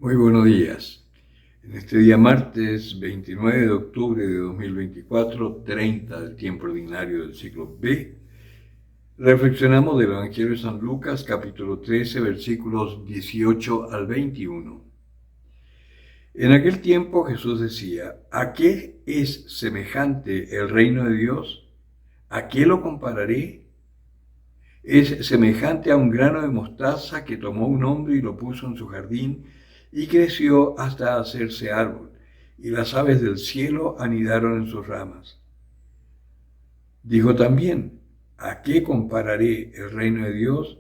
Muy buenos días. En este día martes 29 de octubre de 2024, 30 del tiempo ordinario del ciclo B, reflexionamos del Evangelio de San Lucas, capítulo 13, versículos 18 al 21. En aquel tiempo Jesús decía: ¿A qué es semejante el reino de Dios? ¿A qué lo compararé? Es semejante a un grano de mostaza que tomó un hombre y lo puso en su jardín y creció hasta hacerse árbol, y las aves del cielo anidaron en sus ramas. Dijo también: ¿a qué compararé el reino de Dios?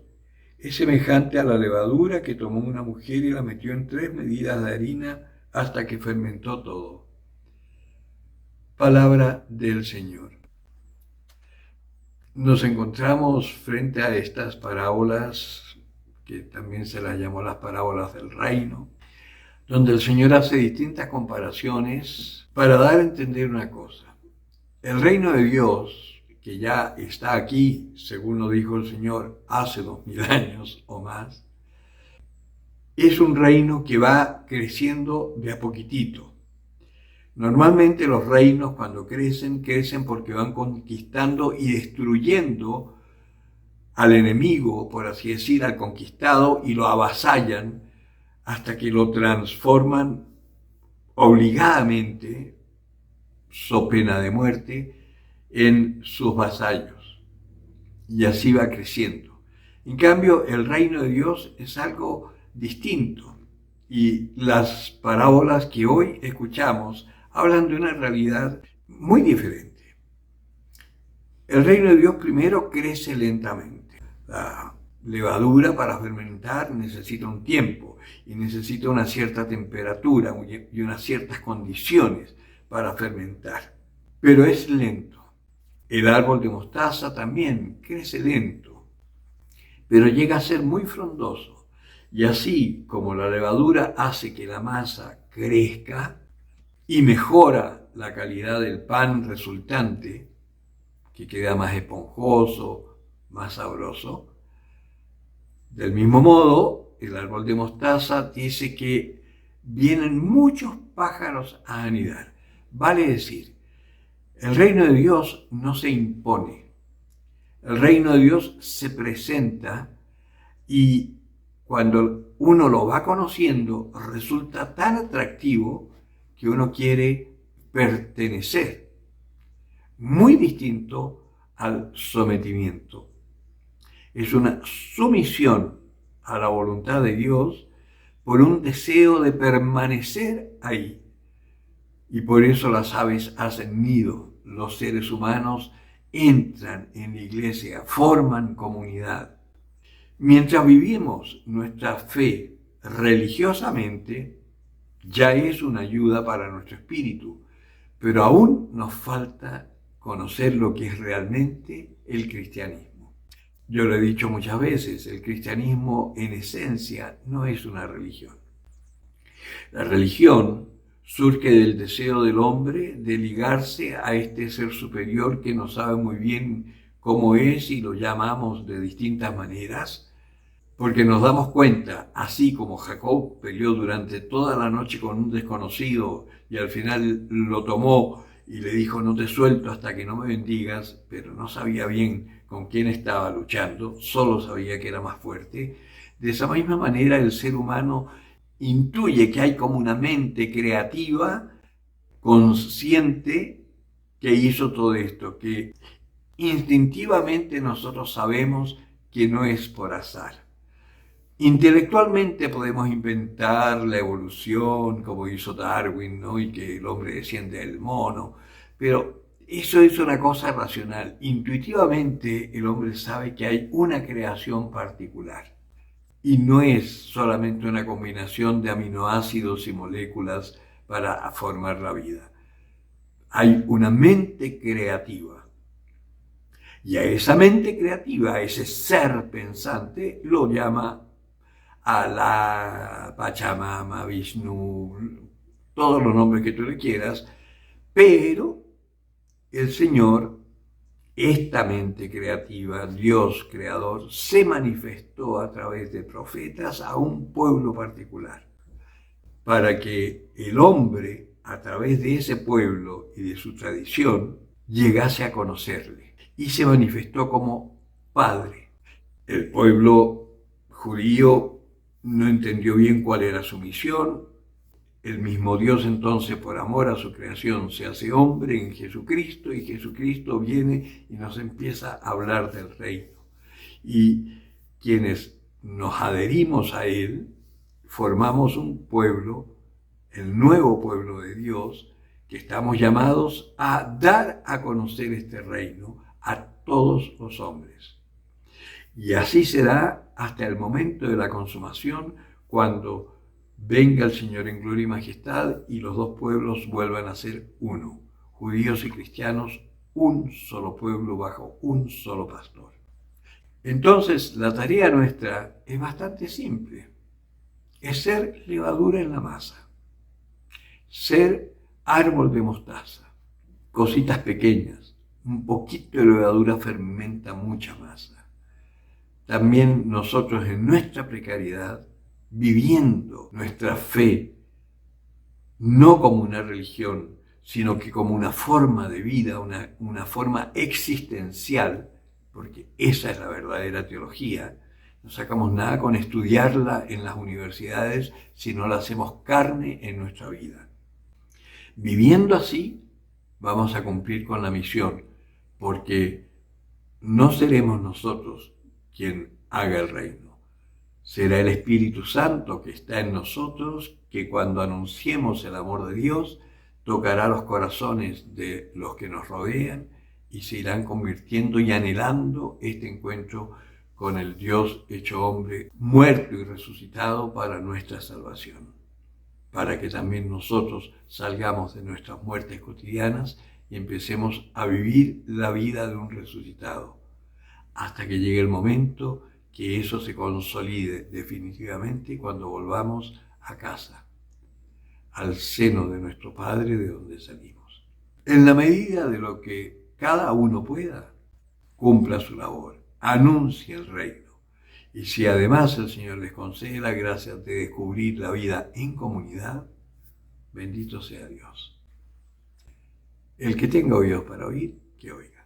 Es semejante a la levadura que tomó una mujer y la metió en 3 medidas de harina hasta que fermentó todo. Palabra del Señor. Nos encontramos frente a estas parábolas, que también se las llamó las parábolas del reino, donde el Señor hace distintas comparaciones para dar a entender una cosa. El reino de Dios, que ya está aquí, según lo dijo el Señor hace 2000 años o más, es un reino que va creciendo de a poquitito. Normalmente los reinos, cuando crecen porque van conquistando y destruyendo al enemigo, por así decir, al conquistado, y lo avasallan hasta que lo transforman obligadamente, so pena de muerte, en sus vasallos. Y así va creciendo. En cambio, el reino de Dios es algo distinto. Y las parábolas que hoy escuchamos hablan de una realidad muy diferente. El reino de Dios primero crece lentamente. La levadura para fermentar necesita un tiempo y necesita una cierta temperatura y unas ciertas condiciones para fermentar. Pero es lento. El árbol de mostaza también crece lento, pero llega a ser muy frondoso. Y así como la levadura hace que la masa crezca y mejora la calidad del pan resultante, que queda más esponjoso, más sabroso, del mismo modo, el árbol de mostaza dice que vienen muchos pájaros a anidar. Vale decir, el reino de Dios no se impone. El reino de Dios se presenta y cuando uno lo va conociendo resulta tan atractivo que uno quiere pertenecer. Muy distinto al sometimiento. Es una sumisión a la voluntad de Dios por un deseo de permanecer ahí. Y por eso las aves hacen nido, los seres humanos entran en la iglesia, forman comunidad. Mientras vivimos nuestra fe religiosamente, ya es una ayuda para nuestro espíritu, pero aún nos falta conocer lo que es realmente el cristianismo. Yo lo he dicho muchas veces, el cristianismo en esencia no es una religión. La religión surge del deseo del hombre de ligarse a este ser superior que no sabe muy bien cómo es y lo llamamos de distintas maneras, porque nos damos cuenta, así como Jacob peleó durante toda la noche con un desconocido y al final lo tomó y le dijo: no te suelto hasta que no me bendigas, pero no sabía bien con quién estaba luchando, solo sabía que era más fuerte. De esa misma manera el ser humano intuye que hay como una mente creativa, consciente, que hizo todo esto, que instintivamente nosotros sabemos que no es por azar. Intelectualmente podemos inventar la evolución, como hizo Darwin, ¿no? Y que el hombre desciende del mono, pero eso es una cosa racional. Intuitivamente el hombre sabe que hay una creación particular y no es solamente una combinación de aminoácidos y moléculas para formar la vida. Hay una mente creativa. Y a esa mente creativa, a ese ser pensante, lo llama Alá, Pachamama, Vishnu, todos los nombres que tú le quieras, pero el Señor, esta mente creativa, Dios creador, se manifestó a través de profetas a un pueblo particular. para que el hombre, a través de ese pueblo y de su tradición, llegase a conocerle y se manifestó como Padre. El pueblo judío no entendió bien cuál era su misión. El mismo Dios entonces, por amor a su creación, se hace hombre en Jesucristo y Jesucristo viene y nos empieza a hablar del reino. Y quienes nos adherimos a Él, formamos un pueblo, el nuevo pueblo de Dios, que estamos llamados a dar a conocer este reino a todos los hombres. Y así será hasta el momento de la consumación, cuando venga el Señor en gloria y majestad y los dos pueblos vuelvan a ser uno, judíos y cristianos, un solo pueblo bajo un solo pastor. Entonces, la tarea nuestra es bastante simple. Es ser levadura en la masa, ser árbol de mostaza, cositas pequeñas. Un poquito de levadura fermenta mucha masa. También nosotros en nuestra precariedad, viviendo nuestra fe, no como una religión, sino que como una forma de vida, una forma existencial, porque esa es la verdadera teología. No sacamos nada con estudiarla en las universidades si no la hacemos carne en nuestra vida. Viviendo así, vamos a cumplir con la misión, porque no seremos nosotros quien haga el reino. Será el Espíritu Santo que está en nosotros, que cuando anunciemos el amor de Dios, tocará los corazones de los que nos rodean y se irán convirtiendo y anhelando este encuentro con el Dios hecho hombre, muerto y resucitado para nuestra salvación, para que también nosotros salgamos de nuestras muertes cotidianas y empecemos a vivir la vida de un resucitado, hasta que llegue el momento que eso se consolide definitivamente cuando volvamos a casa, al seno de nuestro Padre de donde salimos. En la medida de lo que cada uno pueda, cumpla su labor, anuncie el reino. Y si además el Señor les concede la gracia de descubrir la vida en comunidad, bendito sea Dios. El que tenga oídos para oír, que oiga.